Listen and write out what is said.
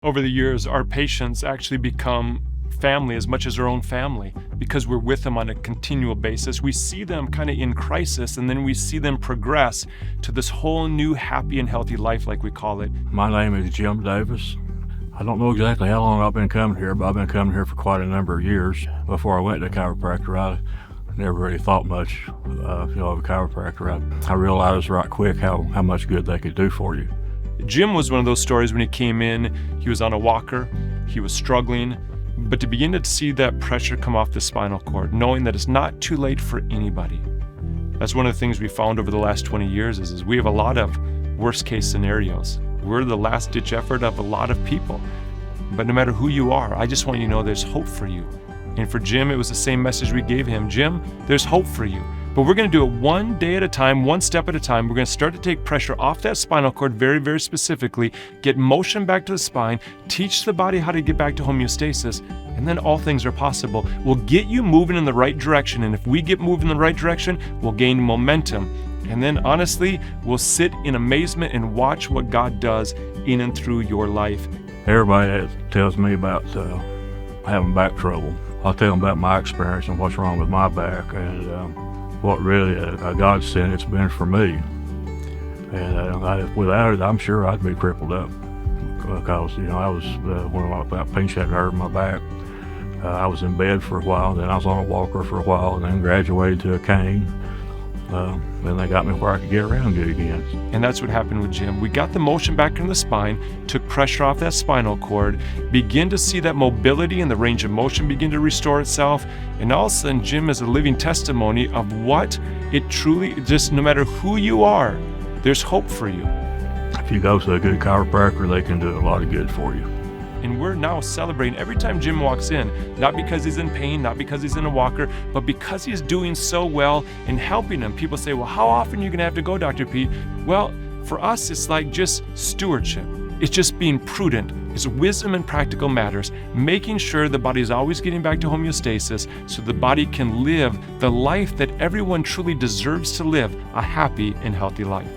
Over the years, our patients actually become family as much as our own family because we're with them on a continual basis. We see them kind of in crisis, and then we see them progress to this whole new happy and healthy life, like we call it. My name is Jim Davis. I don't know exactly how long I've been coming here, but I've been coming here for quite a number of years. Before I went to chiropractor, I never really thought much of a chiropractor. I realized right quick how much good they could do for you. Jim was one of those stories when he came in. He was on a walker, he was struggling, but to begin to see that pressure come off the spinal cord, knowing that it's not too late for anybody. That's one of the things we found over the last 20 years is we have a lot of worst case scenarios. We're the last ditch effort of a lot of people. But no matter who you are, I just want you to know there's hope for you. And for Jim, it was the same message we gave him. Jim, there's hope for you. But we're going to do it one day at a time, one step at a time. We're going to start to take pressure off that spinal cord very, very specifically, get motion back to the spine, teach the body how to get back to homeostasis, and then all things are possible. We'll get you moving in the right direction. And if we get moving in the right direction, we'll gain momentum. And then honestly, we'll sit in amazement and watch what God does in and through your life. Everybody that tells me about having back trouble, I'll tell them about my experience and what's wrong with my back and what really a godsend it's been for me. And without it, I'm sure I'd be crippled up because, I was, when that pinch had hurt my back, I was in bed for a while, then I was on a walker for a while, and then graduated to a cane. Then they got me where I could get around good again. And that's what happened with Jim. We got the motion back in the spine, took pressure off that spinal cord, begin to see that mobility and the range of motion begin to restore itself. And all of a sudden, Jim is a living testimony of what it truly, just no matter who you are, there's hope for you. If you go to a good chiropractor, they can do a lot of good for you. And we're now celebrating every time Jim walks in, not because he's in pain, not because he's in a walker, but because he's doing so well in helping them. People say, well, how often are you going to have to go, Dr. P? Well, for us, it's like just stewardship. It's just being prudent. It's wisdom and practical matters, making sure the body is always getting back to homeostasis so the body can live the life that everyone truly deserves to live, a happy and healthy life.